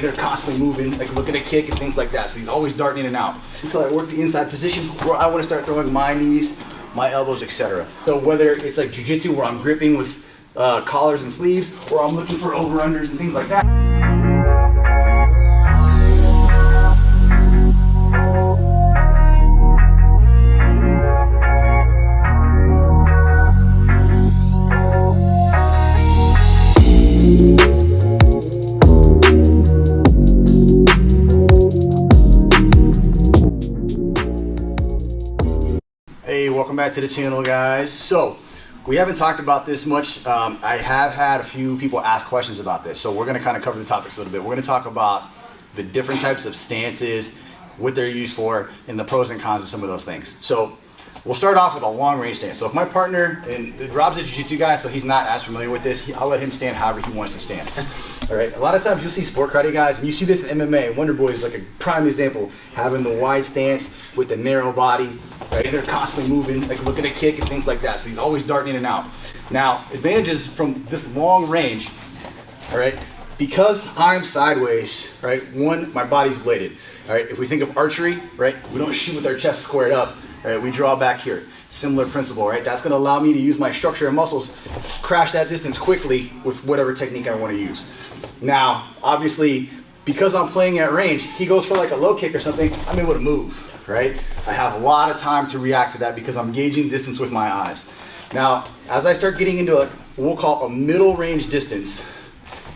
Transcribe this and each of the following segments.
They're constantly moving, like looking to kick and things like that. So he's always darting in and out until I work the inside position where I want to start throwing my knees, my elbows, etc. So whether it's like jiu-jitsu where I'm gripping with collars and sleeves, or I'm looking for over-unders and things like that. Hey, welcome back to the channel, guys. So we haven't talked about this much. I have had a few people ask questions about this, so we're going to kind of cover the topics a little bit. We're going to talk about the different types of stances, what they're used for, and the pros and cons of some of those things. So we'll start off with a long range stance. So if my partner, and Rob's a jiu-jitsu guy, so he's not as familiar with this, I'll let him stand however he wants to stand. All right. A lot of times you'll see sport karate guys, and you see this in MMA. Wonder Boy is like a prime example, having the wide stance with the narrow body. Right? They're constantly moving, like looking to kick and things like that. So he's always darting in and out. Now, advantages from this long range, all right, because I'm sideways, right, one, my body's bladed. All right, if we think of archery, right, we don't shoot with our chest squared up, right, we draw back here. Similar principle, right? That's gonna allow me to use my structure and muscles, crash that distance quickly with whatever technique I wanna use. Now, obviously, because I'm playing at range, he goes for like a low kick or something, I'm able to move. Right? I have a lot of time to react to that because I'm gauging distance with my eyes. Now, as I start getting into what we'll call a middle range distance,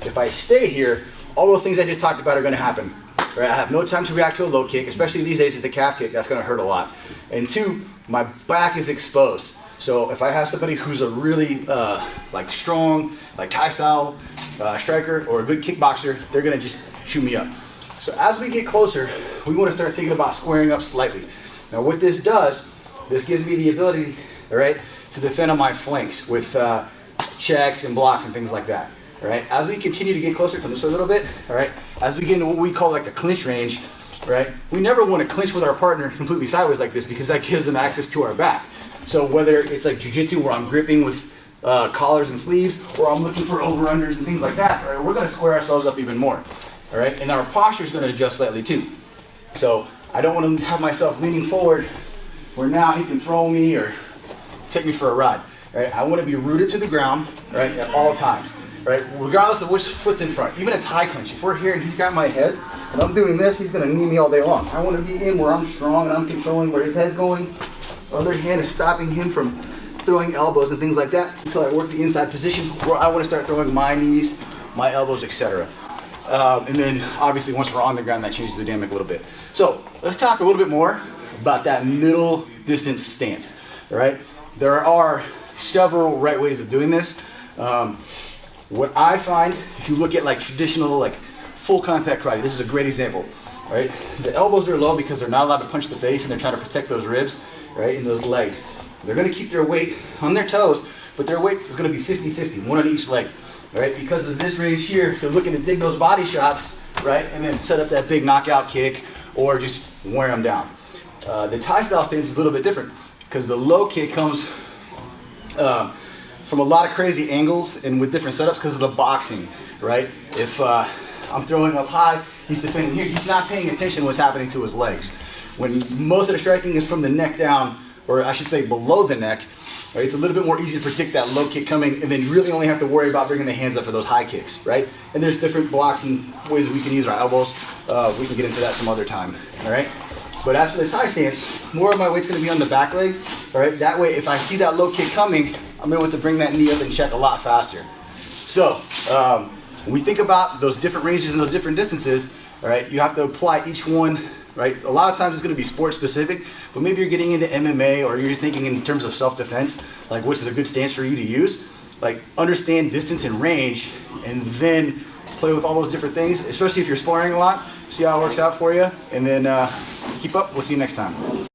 if I stay here, all those things I just talked about are going to happen. Right? I have no time to react to a low kick, especially these days with the calf kick. That's going to hurt a lot. And two, my back is exposed. So if I have somebody who's a really like strong, like Thai style striker or a good kickboxer, they're going to just chew me up. So as we get closer, we want to start thinking about squaring up slightly. Now what this does, this gives me the ability, all right, to defend on my flanks with checks and blocks and things like that. All right. As we continue to get closer, come this way a little bit, all right, as we get into what we call like a clinch range, right, we never want to clinch with our partner completely sideways like this because that gives them access to our back. So whether it's like jiu-jitsu where I'm gripping with collars and sleeves, or I'm looking for over-unders and things like that, all right, we're going to square ourselves up even more. All right, and our posture is going to adjust slightly too. So I don't want to have myself leaning forward where now he can throw me or take me for a ride. All right, I want to be rooted to the ground, right, at all times, right, regardless of which foot's in front. Even a Thai clinch, if we're here and he's got my head and I'm doing this, he's going to knee me all day long. I want to be in where I'm strong and I'm controlling where his head's going. The other hand is stopping him from throwing elbows and things like that until I work the inside position where I want to start throwing my knees, my elbows, etc. And then obviously once we're on the ground, that changes the dynamic a little bit. So let's talk a little bit more about that middle distance stance. All right, there are several right ways of doing this. What I find, if you look at like traditional like full contact karate, this is a great example. Right, the elbows are low because they're not allowed to punch the face and they're trying to protect those ribs, right, and those legs. They're going to keep their weight on their toes, but their weight is going to be 50-50, one on each leg. Right, because of this range here, if you're looking to dig those body shots, right, and then set up that big knockout kick or just wear them down. The Thai style stance is a little bit different because the low kick comes from a lot of crazy angles and with different setups because of the boxing, right? If I'm throwing up high, he's defending here, he's not paying attention to what's happening to his legs. When most of the striking is from the neck down, or I should say below the neck, right, it's a little bit more easy to predict that low kick coming, and then you really only have to worry about bringing the hands up for those high kicks, right? And there's different blocks and ways that we can use our elbows. We can get into that some other time, all right? But as for the Thai stance, more of my weight's gonna be on the back leg, all right? That way, if I see that low kick coming, I'm able to bring that knee up and check a lot faster. So, when we think about those different ranges and those different distances, all right, you have to apply each one, right? A lot of times it's going to be sport specific, but maybe you're getting into MMA or you're just thinking in terms of self-defense, like which is a good stance for you to use. Like understand distance and range and then play with all those different things, especially if you're sparring a lot. See how it works out for you, and then keep up. We'll see you next time.